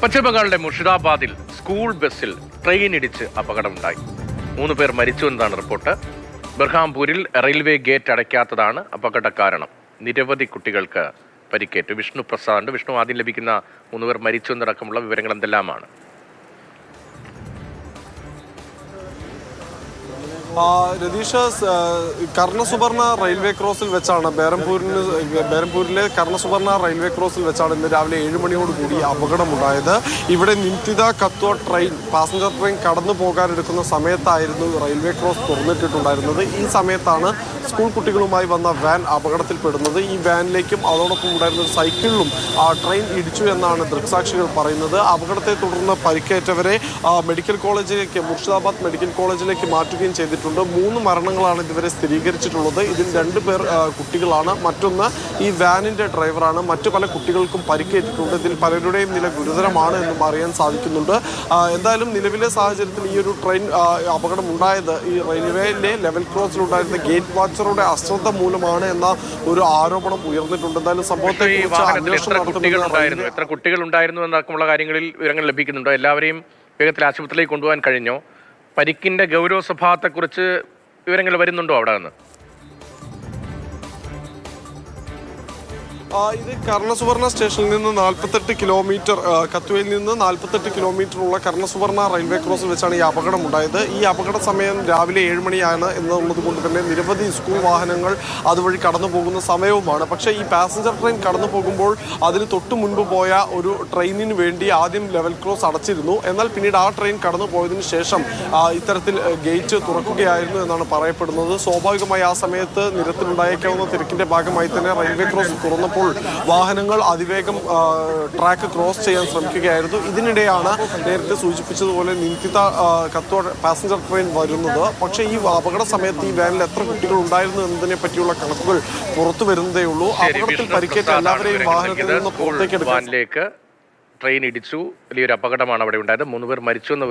പശ്ചിമബംഗാളിലെ മുർഷിദാബാദിൽ സ്കൂൾ ബസ്സിൽ ട്രെയിൻ ഇടിച്ച് അപകടമുണ്ടായി. 3 പേർ മരിച്ചു എന്നതാണ് റിപ്പോർട്ട്. ബർഹാംപൂരിൽ റെയിൽവേ ഗേറ്റ് അടയ്ക്കാത്തതാണ് അപകട കാരണം. നിരവധി കുട്ടികൾക്ക് പരിക്കേറ്റു. വിഷ്ണു പ്രസാദ്, വിഷ്ണു, ആദ്യം ലഭിക്കുന്ന 3 പേർ മരിച്ചു എന്നടക്കമുള്ള വിവരങ്ങൾ എന്തെല്ലാമാണ്? രതീഷ്, കർണസുബർണ റെയിൽവേ ക്രോസിൽ വെച്ചാണ് ബേരംപൂരിലെ കർണസുബർണ റെയിൽവേ ക്രോസിൽ വെച്ചാണ് ഇന്ന് രാവിലെ 7 മണിയോട് കൂടി അപകടമുണ്ടായത്. ഇവിടെ നിംതിത കത്വ ട്രെയിൻ, പാസഞ്ചർ ട്രെയിൻ കടന്നു പോകാനെടുക്കുന്ന സമയത്തായിരുന്നു റെയിൽവേ ക്രോസ് തുറന്നിട്ടിട്ടുണ്ടായിരുന്നത്. ഈ സമയത്താണ് സ്കൂൾ കുട്ടികളുമായി വന്ന വാൻ അപകടത്തിൽപ്പെടുന്നത്. ഈ വാനിലേക്കും അതോടൊപ്പം ഉണ്ടായിരുന്ന ഒരു സൈക്കിളിലും ട്രെയിൻ ഇടിച്ചു എന്നാണ് ദൃക്സാക്ഷികൾ പറയുന്നത്. അപകടത്തെ തുടർന്ന് പരിക്കേറ്റവരെ മെഡിക്കൽ കോളേജിലേക്ക്, മുർഷിദാബാദ് മെഡിക്കൽ കോളേജിലേക്ക് മാറ്റുകയും ചെയ്തിട്ടുണ്ട്. 3 മരണങ്ങളാണ് ഇതുവരെ സ്ഥിരീകരിച്ചിട്ടുള്ളത്. ഇതിൽ 2 പേർ കുട്ടികളാണ്, മറ്റൊന്ന് ഈ വാനിന്റെ ഡ്രൈവറാണ്. മറ്റു പല കുട്ടികൾക്കും പരിക്കേറ്റിട്ടുണ്ട്. ഇതിൽ പലരുടെയും നില ഗുരുതരമാണ് എന്നും അറിയാൻ സാധിക്കുന്നുണ്ട്. എന്തായാലും നിലവിലെ സാഹചര്യത്തിൽ ഈ ഒരു ട്രെയിൻ അപകടം ഉണ്ടായത് ഈ റെയിൽവേയിലെ ലെവൽ ക്രോസിലുണ്ടായിരുന്ന ഗേറ്റ് വാച്ചറുടെ അശ്രദ്ധ മൂലമാണ് എന്ന ഒരു ആരോപണം ഉയർന്നിട്ടുണ്ട്. എന്തായാലും സംഭവത്തെ എത്ര കുട്ടികൾ ഉണ്ടായിരുന്നു എന്നടക്കമുള്ള കാര്യങ്ങളിൽ വിവരങ്ങൾ ലഭിക്കുന്നുണ്ടോ? എല്ലാവരെയും വേഗത്തിൽ ആശുപത്രിയിലേക്ക് കൊണ്ടുപോകാൻ കഴിഞ്ഞോ? പരിക്കിന്റെ ഗൗരവ സ്വഭാവത്തെക്കുറിച്ച് വിവരങ്ങൾ വരുന്നുണ്ടോ അവിടെ നിന്ന്? ഇത് കർണസുവർണ സ്റ്റേഷനിൽ നിന്ന് 48 കിലോമീറ്റർ, കത്വയിൽ നിന്ന് 48 കിലോമീറ്ററുള്ള കർണസുവർണ റെയിൽവേ ക്രോസിൽ വെച്ചാണ് ഈ അപകടം ഉണ്ടായത്. ഈ അപകട സമയം രാവിലെ 7 മണിയാണ് എന്നുള്ളത് കൊണ്ട് തന്നെ നിരവധി സ്കൂൾ വാഹനങ്ങൾ അതുവഴി കടന്നു പോകുന്ന സമയവുമാണ്. പക്ഷേ ഈ പാസഞ്ചർ ട്രെയിൻ കടന്നു പോകുമ്പോൾ അതിന് തൊട്ട് മുൻപ് പോയ ഒരു ട്രെയിനിന് വേണ്ടി ആദ്യം ലെവൽ ക്രോസ് അടച്ചിരുന്നു. എന്നാൽ പിന്നീട് ആ ട്രെയിൻ കടന്നു പോയതിനു ശേഷം ഇത്തരത്തിൽ ഗേറ്റ് തുറക്കുകയായിരുന്നു എന്നാണ് പറയപ്പെടുന്നത്. സ്വാഭാവികമായി ആ സമയത്ത് നിരത്തിലുണ്ടായേക്കാവുന്ന തിരക്കിന്റെ ഭാഗമായി തന്നെ റെയിൽവേ ക്രോസ് തുറന്നപ്പോൾ വാഹനങ്ങൾ അതിവേഗം ട്രാക്ക് ക്രോസ് ചെയ്യാൻ ശ്രമിക്കുകയായിരുന്നു. ഇതിനിടെയാണ് നേരത്തെ സൂചിപ്പിച്ചതുപോലെ നിംതിത കത്വ പാസഞ്ചർ ട്രെയിൻ വരുന്നത്. പക്ഷേ ഈ അപകട സമയത്ത് ഈ വാനിൽ എത്ര കുട്ടികൾ ഉണ്ടായിരുന്നു എന്നതിനെ പറ്റിയുള്ള കണക്കുകൾ പുറത്തു വരുന്നതേ ഉള്ളൂ. അപകടത്തിൽ പരിക്കേറ്റ എല്ലാവരെയും വാഹനത്തിൽ നിന്ന് പുറത്തേക്ക് ട്രെയിൻ ഇടിച്ചു. വലിയൊരു അപകടമാണ് അവിടെ ഉണ്ടായത്. 3 പേർ മരിച്ചു എന്ന്